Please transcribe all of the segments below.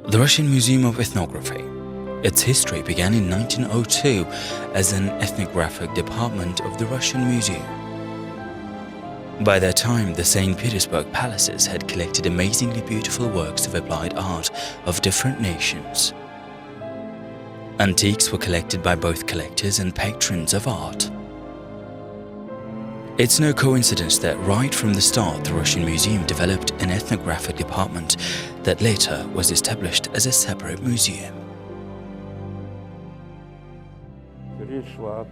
The Russian Museum of Ethnography. Its history began in 1902 as an ethnographic department of the Russian Museum. By that time, the St. Petersburg palaces had collected amazingly beautiful works of applied art of different nations. Antiques were collected by both collectors and patrons of art. It's no coincidence that right from the start, the Russian Museum developed an ethnographic department that later was established as a separate museum.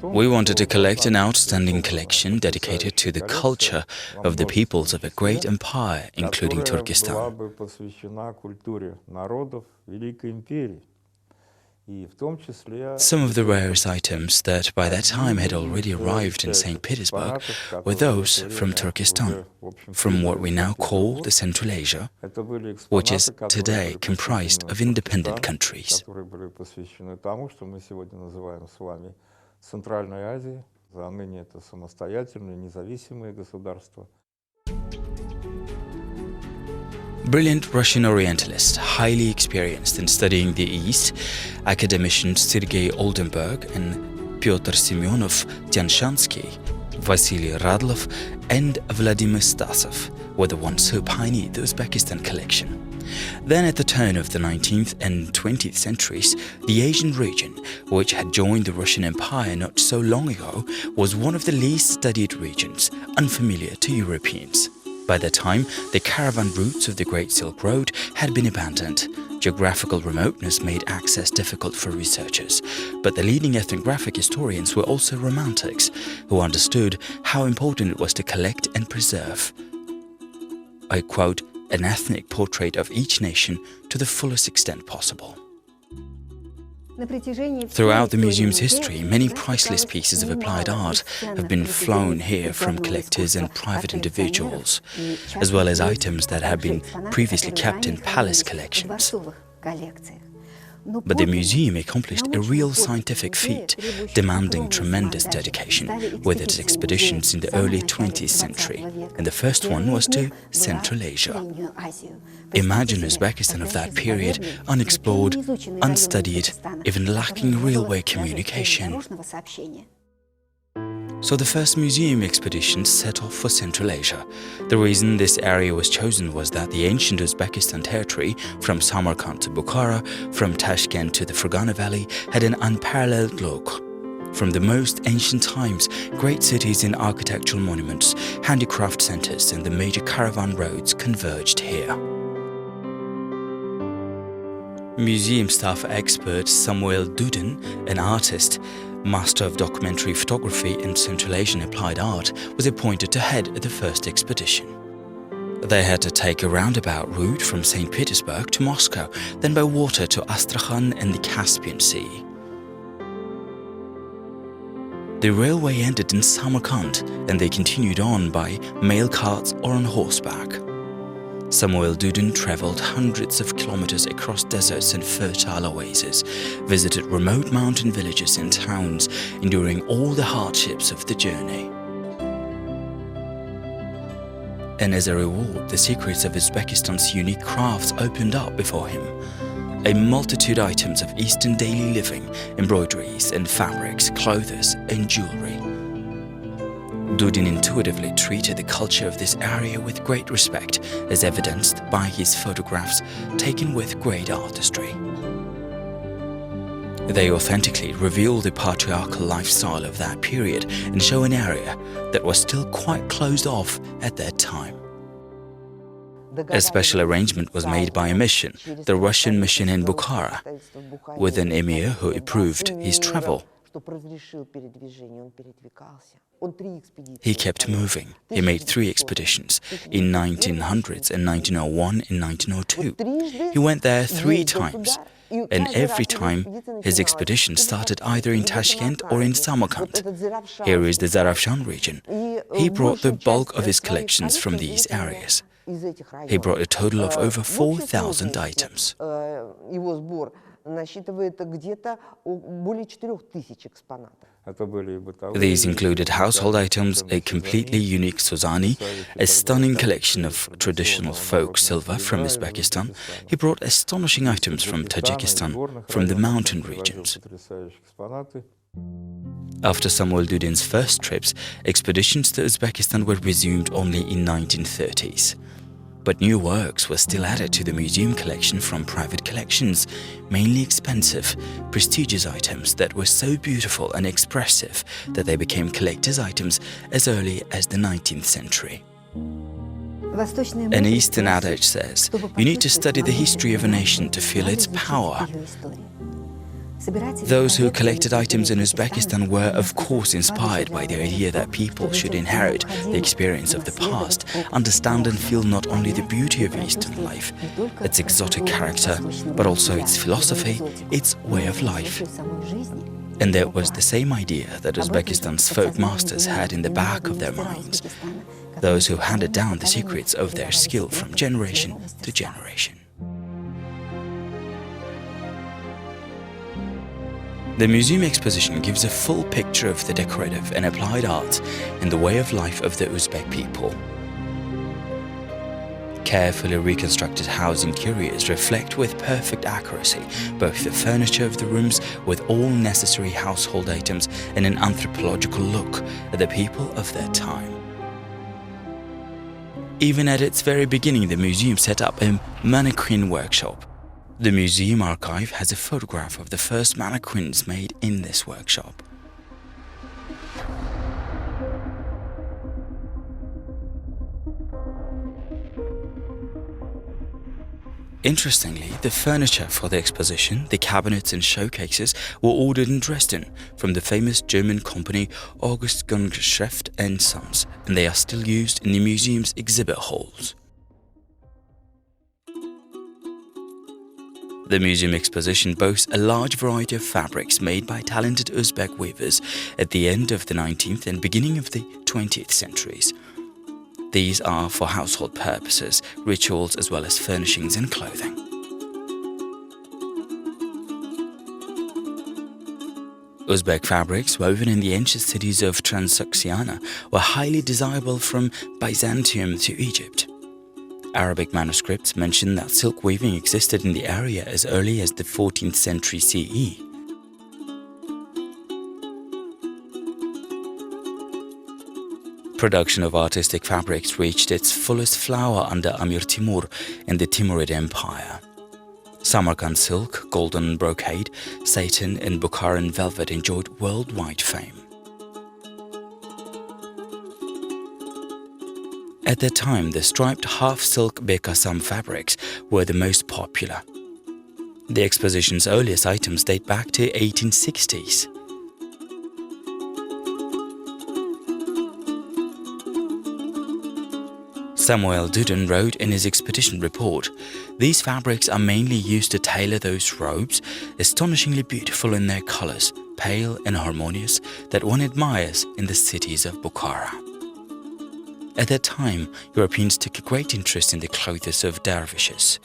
We wanted to collect an outstanding collection dedicated to the culture of the peoples of a great empire, including Turkestan. Some of the rarest items that by that time had already arrived in St. Petersburg were those from Turkestan, from what we now call the Central Asia, which is today comprised of independent countries. Brilliant Russian Orientalists, highly experienced in studying the East, academicians Sergei Oldenburg and Pyotr Semyonov Tianshansky, Vasily Radlov and Vladimir Stasov were the ones who pioneered the Uzbekistan collection. Then at the turn of the 19th and 20th centuries, the Asian region, which had joined the Russian Empire not so long ago, was one of the least studied regions, unfamiliar to Europeans. By that time, the caravan routes of the Great Silk Road had been abandoned. Geographical remoteness made access difficult for researchers, but the leading ethnographic historians were also romantics, who understood how important it was to collect and preserve, I quote, an ethnic portrait of each nation to the fullest extent possible. Throughout the museum's history, many priceless pieces of applied art have been flown here from collectors and private individuals, as well as items that have been previously kept in palace collections. But the museum accomplished a real scientific feat, demanding tremendous dedication, with its expeditions in the early 20th century, and the first one was to Central Asia. Imagine Uzbekistan of that period, unexplored, unstudied, even lacking railway communication. So the first museum expeditions set off for Central Asia. The reason this area was chosen was that the ancient Uzbekistan territory, from Samarkand to Bukhara, from Tashkent to the Fergana Valley, had an unparalleled look. From the most ancient times, great cities and architectural monuments, handicraft centers and the major caravan roads converged here. Museum staff expert Samuel Dudin, an artist, master of documentary photography and Central Asian applied art, was appointed to head the first expedition. They had to take a roundabout route from St. Petersburg to Moscow, then by water to Astrakhan and the Caspian Sea. The railway ended in Samarkand, and they continued on by mail carts or on horseback. Samuel Dudin traveled hundreds of kilometers across deserts and fertile oases, visited remote mountain villages and towns, enduring all the hardships of the journey. And as a reward, the secrets of Uzbekistan's unique crafts opened up before him. A multitude of items of Eastern daily living, embroideries and fabrics, clothes and jewelry. Dudin intuitively treated the culture of this area with great respect, as evidenced by his photographs taken with great artistry. They authentically reveal the patriarchal lifestyle of that period and show an area that was still quite closed off at that time. A special arrangement was made by a mission, the Russian mission in Bukhara, with an emir who approved his travel. He kept moving. He made 3 expeditions, in 1900s and 1901 and 1902. He went there 3 times, and every time his expedition started either in Tashkent or in Samarkand. Here is the Zarafshan region. He brought the bulk of his collections from these areas. He brought a total of over 4,000 items. насчитывает где-то более 4000 экспонатов. These included household items, a completely unique Suzani, a stunning collection of traditional folk silver from Uzbekistan. He brought astonishing items from Tajikistan, from the mountain regions. After Samuel Dudin's first trips, expeditions to Uzbekistan were resumed only in 1930s. But new works were still added to the museum collection from private collections, mainly expensive, prestigious items that were so beautiful and expressive that they became collector's items as early as the 19th century. An Eastern adage says, you need to study the history of a nation to feel its power. Those who collected items in Uzbekistan were, of course, inspired by the idea that people should inherit the experience of the past, understand and feel not only the beauty of Eastern life, its exotic character, but also its philosophy, its way of life. And that was the same idea that Uzbekistan's folk masters had in the back of their minds, those who handed down the secrets of their skill from generation to generation. The museum exposition gives a full picture of the decorative and applied arts and the way of life of the Uzbek people. Carefully reconstructed house interiors reflect with perfect accuracy both the furniture of the rooms with all necessary household items and an anthropological look at the people of their time. Even at its very beginning, the museum set up a mannequin workshop. The museum archive has a photograph of the first mannequins made in this workshop. Interestingly, the furniture for the exposition, the cabinets and showcases, were ordered in Dresden from the famous German company August Gungeschäft & Sons, and they are still used in the museum's exhibit halls. The museum exposition boasts a large variety of fabrics made by talented Uzbek weavers at the end of the 19th and beginning of the 20th centuries. These are for household purposes, rituals as well as furnishings and clothing. Uzbek fabrics woven in the ancient cities of Transoxiana were highly desirable from Byzantium to Egypt. Arabic manuscripts mention that silk weaving existed in the area as early as the 14th century CE. Production of artistic fabrics reached its fullest flower under Amir Timur in the Timurid Empire. Samarkand silk, golden brocade, satin and Bukharan velvet enjoyed worldwide fame. At that time, the striped half-silk Bekasam fabrics were the most popular. The exposition's earliest items date back to 1860s. Samuel Dudin wrote in his expedition report, "These fabrics are mainly used to tailor those robes, astonishingly beautiful in their colors, pale and harmonious, that one admires in the cities of Bukhara." At that time, Europeans took a great interest in the clothes of dervishes.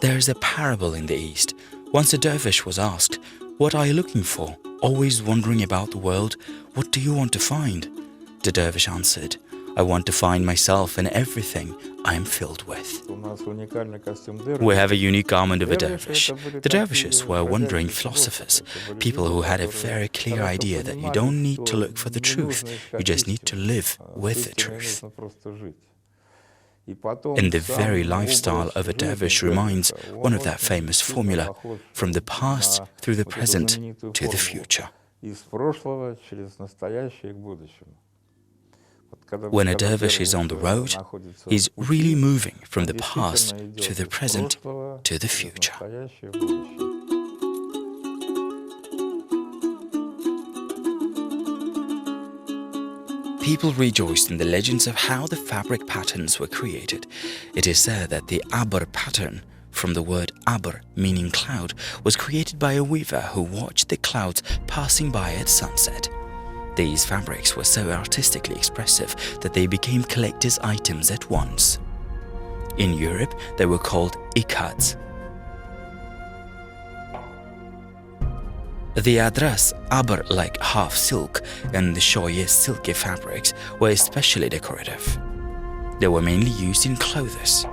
There is a parable in the East. Once a dervish was asked, "What are you looking for? Always wondering about the world? What do you want to find?" The dervish answered, "I want to find myself in everything I am filled with." We have a unique garment of a dervish. The dervishes were wandering philosophers, people who had a very clear idea that you don't need to look for the truth, you just need to live with the truth. And the very lifestyle of a dervish reminds one of that famous formula, from the past through the present to the future. When a dervish is on the road, he's really moving from the past to the present to the future. People rejoiced in the legends of how the fabric patterns were created. It is said that the Abr pattern, from the word Abr meaning cloud, was created by a weaver who watched the clouds passing by at sunset. These fabrics were so artistically expressive that they became collector's items at once. In Europe, they were called ikads. The adras, aber-like half silk, and the shoye silky fabrics were especially decorative. They were mainly used in clothes.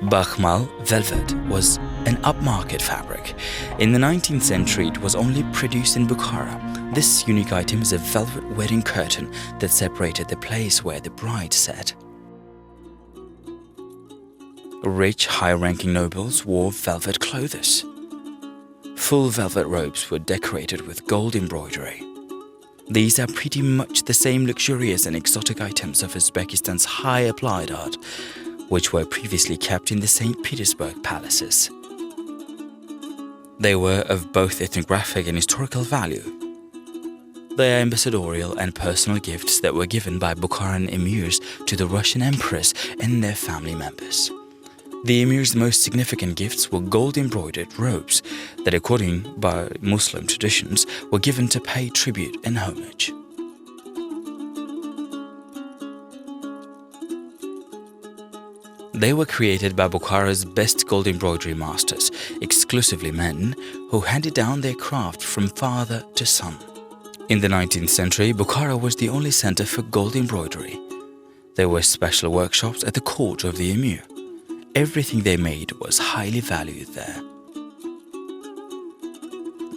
Bakhmal velvet was an upmarket fabric. In the 19th century, it was only produced in Bukhara. This unique item is a velvet wedding curtain that separated the place where the bride sat. Rich, high-ranking nobles wore velvet clothes. Full velvet robes were decorated with gold embroidery. These are pretty much the same luxurious and exotic items of Uzbekistan's high applied art, which were previously kept in the St. Petersburg palaces. They were of both ethnographic and historical value. They are ambassadorial and personal gifts that were given by Bukharan emirs to the Russian emperors and their family members. The emir's most significant gifts were gold-embroidered robes that, according by Muslim traditions, were given to pay tribute and homage. They were created by Bukhara's best gold embroidery masters, exclusively men, who handed down their craft from father to son. In the 19th century, Bukhara was the only center for gold embroidery. There were special workshops at the court of the emir. Everything they made was highly valued there.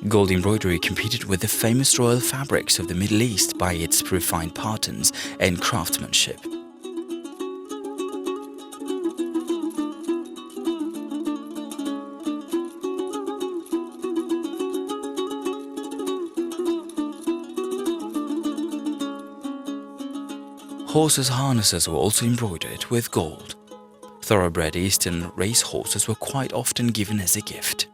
Gold embroidery competed with the famous royal fabrics of the Middle East by its refined patterns and craftsmanship. Horses' harnesses were also embroidered with gold. Thoroughbred Eastern race horses were quite often given as a gift.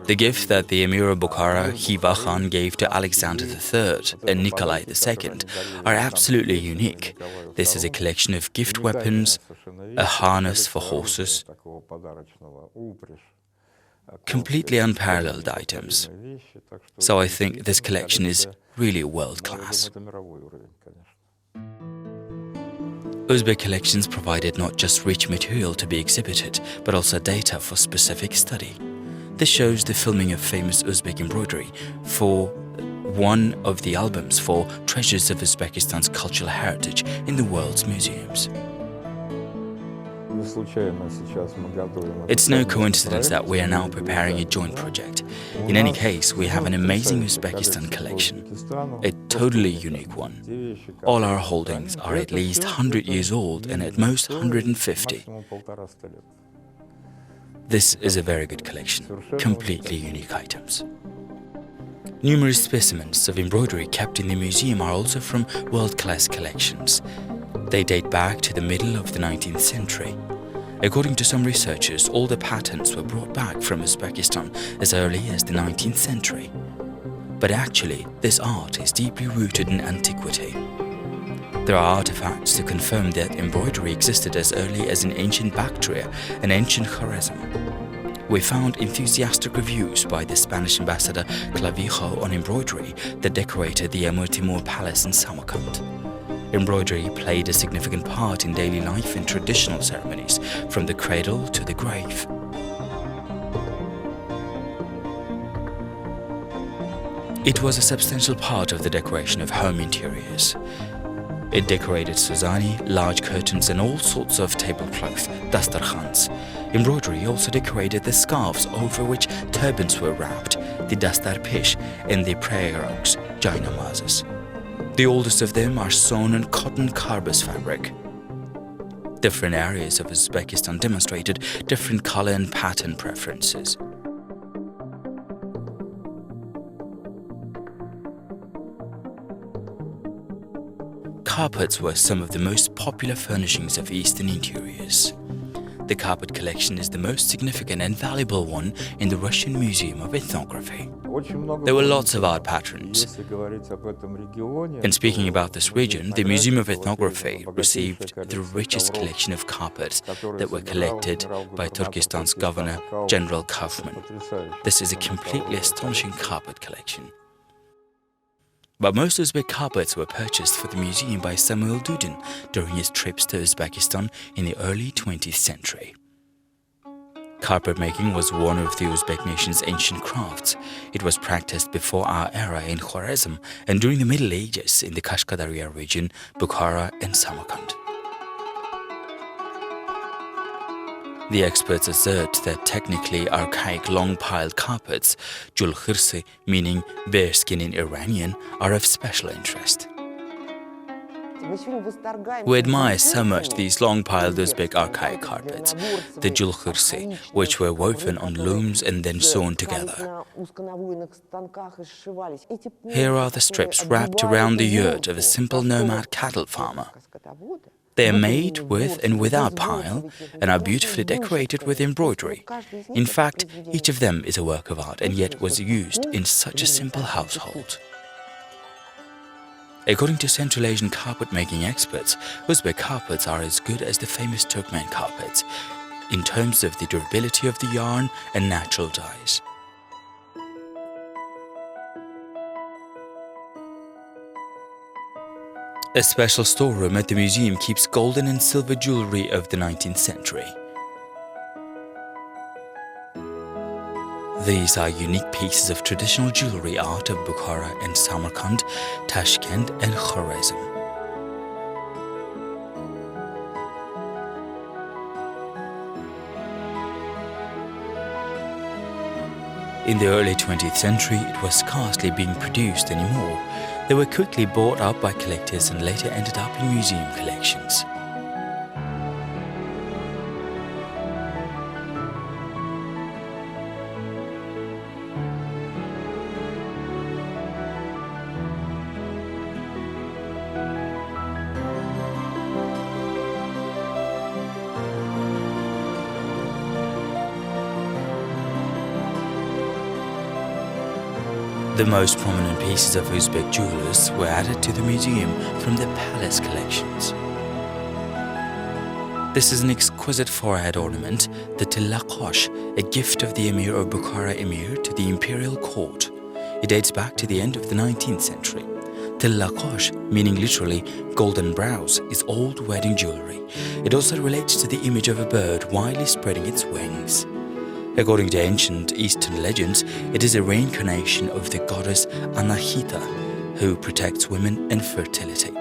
The gift that the Emir of Bukhara, Khiva Khan, gave to Alexander III and Nikolai II are absolutely unique. This is a collection of gift weapons, a harness for horses, completely unparalleled items. So I think this collection is really world-class. Uzbek collections provided not just rich material to be exhibited, but also data for specific study. This shows the filming of famous Uzbek embroidery for one of the albums for Treasures of Uzbekistan's Cultural Heritage in the world's museums. It's no coincidence that we are now preparing a joint project. In any case, we have an amazing Uzbekistan collection, a totally unique one. All our holdings are at least 100 years old and at most 150. This is a very good collection, completely unique items. Numerous specimens of embroidery kept in the museum are also from world-class collections. They date back to the middle of the 19th century. According to some researchers, all the patterns were brought back from Uzbekistan as early as the 19th century. But actually, this art is deeply rooted in antiquity. There are artifacts to confirm that embroidery existed as early as in ancient Bactria and ancient Khwarezm. We found enthusiastic reviews by the Spanish ambassador Clavijo on embroidery that decorated the Emir Timur Palace in Samarkand. Embroidery played a significant part in daily life and traditional ceremonies, from the cradle to the grave. It was a substantial part of the decoration of home interiors. It decorated suzani, large curtains and all sorts of tablecloth, dastarkhans. Embroidery also decorated the scarves over which turbans were wrapped, the dastarpish and the prayer rugs, jainamazes. The oldest of them are sewn on cotton karbas fabric. Different areas of Uzbekistan demonstrated different color and pattern preferences. Carpets were some of the most popular furnishings of Eastern interiors. The carpet collection is the most significant and valuable one in the Russian Museum of Ethnography. There were lots of art patterns. And speaking about this region, the Museum of Ethnography received the richest collection of carpets that were collected by Turkestan's Governor, General Kaufman. This is a completely astonishing carpet collection. But most Uzbek carpets were purchased for the museum by Samuel Dudin during his trips to Uzbekistan in the early 20th century. Carpet making was one of the Uzbek nation's ancient crafts. It was practiced before our era in Khwarezm and during the Middle Ages in the Kashkadarya region, Bukhara and Samarkand. The experts assert that technically archaic long-piled carpets, julkhirsi, meaning bearskin in Iranian, are of special interest. We admire so much these long-piled Uzbek archaic carpets, the julkhirsi, which were woven on looms and then sewn together. Here are the strips wrapped around the yurt of a simple nomad cattle farmer. They are made with and without pile and are beautifully decorated with embroidery. In fact, each of them is a work of art and yet was used in such a simple household. According to Central Asian carpet-making experts, Uzbek carpets are as good as the famous Turkmen carpets in terms of the durability of the yarn and natural dyes. A special storeroom at the museum keeps golden and silver jewelry of the 19th century. These are unique pieces of traditional jewelry art of Bukhara and Samarkand, Tashkent and Khwarezm. In the early 20th century, it was scarcely being produced anymore. They were quickly bought up by collectors and later ended up in museum collections. The most prominent pieces of Uzbek jewelers were added to the museum from the palace collections. This is an exquisite forehead ornament, the tillaqosh, a gift of the Emir of Bukhara Emir to the imperial court. It dates back to the end of the 19th century. Tillaqosh, meaning literally golden brows, is old wedding jewelry. It also relates to the image of a bird widely spreading its wings. According to ancient Eastern legends, it is a reincarnation of the goddess Anahita, who protects women and fertility.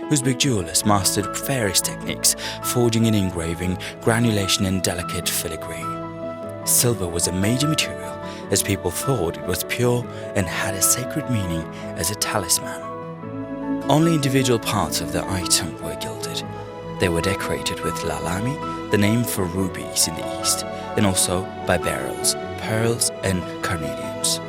Uzbek jewelers mastered various techniques, forging and engraving, granulation and delicate filigree. Silver was a major material, as people thought it was pure and had a sacred meaning as a talisman. Only individual parts of the item were gilded. They were decorated with lalami, the name for rubies in the East, and also by beryls, pearls and carnelians.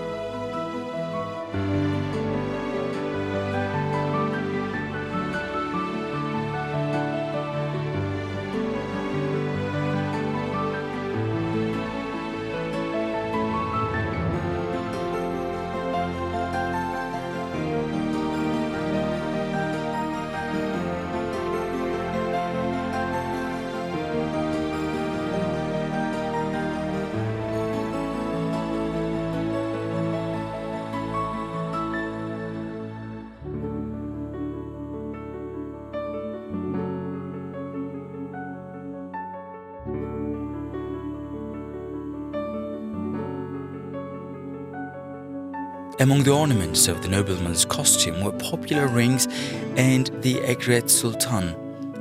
Among the ornaments of the nobleman's costume were popular rings and the Egret Sultan,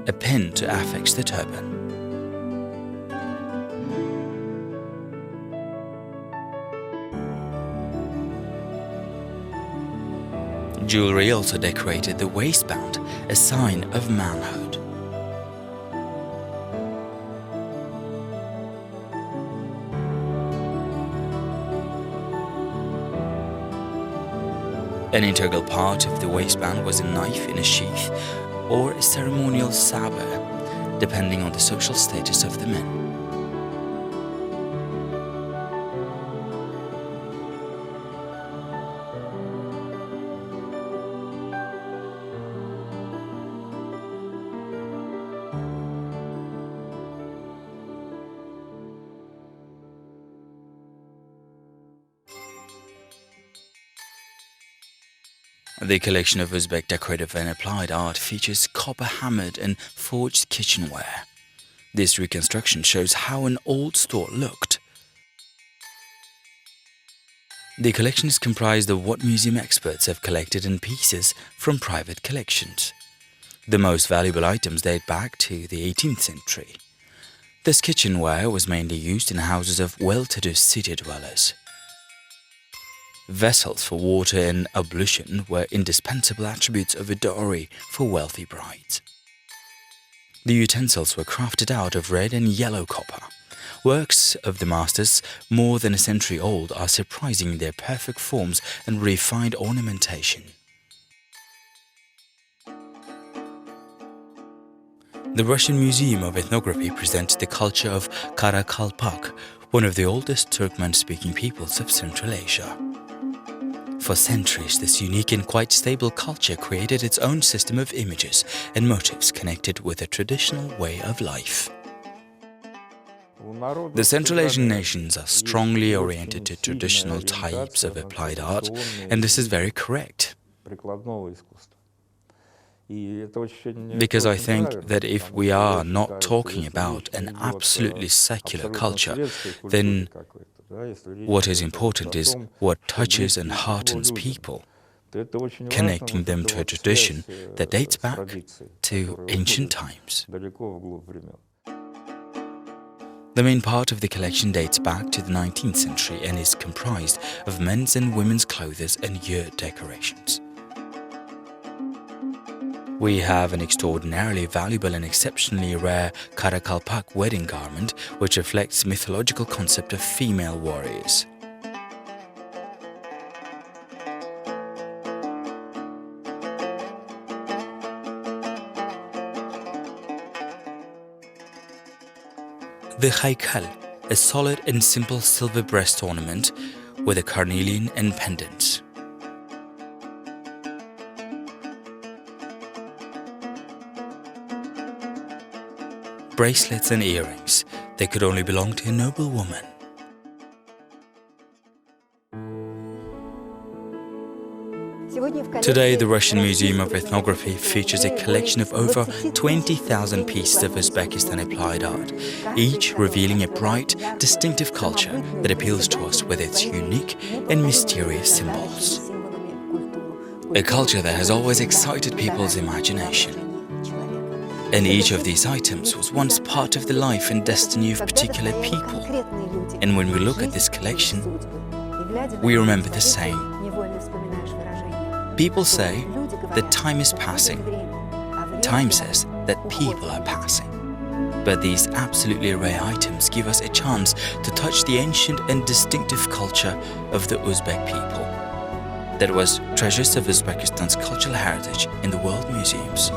a pin to affix the turban. Jewelry also decorated the waistband, a sign of manhood. An integral part of the waistband was a knife in a sheath or a ceremonial sabre, depending on the social status of the men. The collection of Uzbek decorative and applied art features copper-hammered and forged kitchenware. This reconstruction shows how an old store looked. The collection is comprised of what museum experts have collected in pieces from private collections. The most valuable items date back to the 18th century. This kitchenware was mainly used in houses of well-to-do city dwellers. Vessels for water and ablution were indispensable attributes of a dowry for wealthy brides. The utensils were crafted out of red and yellow copper. Works of the masters, more than a century old, are surprising in their perfect forms and refined ornamentation. The Russian Museum of Ethnography presents the culture of Karakalpak, one of the oldest Turkmen-speaking peoples of Central Asia. For centuries, this unique and quite stable culture created its own system of images and motifs connected with a traditional way of life. The Central Asian nations are strongly oriented to traditional types of applied art, and this is very correct. Because I think that if we are not talking about an absolutely secular culture, then what is important is what touches and heartens people, connecting them to a tradition that dates back to ancient times. The main part of the collection dates back to the 19th century and is comprised of men's and women's clothes and yurt decorations. We have an extraordinarily valuable and exceptionally rare Karakalpak wedding garment which reflects the mythological concept of female warriors. The haikal, a solid and simple silver breast ornament with a carnelian and pendants. Bracelets and earrings, they could only belong to a noble woman. Today, the Russian Museum of Ethnography features a collection of over 20,000 pieces of Uzbekistan applied art, each revealing a bright, distinctive culture that appeals to us with its unique and mysterious symbols. A culture that has always excited people's imagination. And each of these items was once part of the life and destiny of particular people. And when we look at this collection, we remember the same. People say that time is passing. Time says that people are passing. But these absolutely rare items give us a chance to touch the ancient and distinctive culture of the Uzbek people. That was Treasures of Uzbekistan's Cultural Heritage in the World Museums.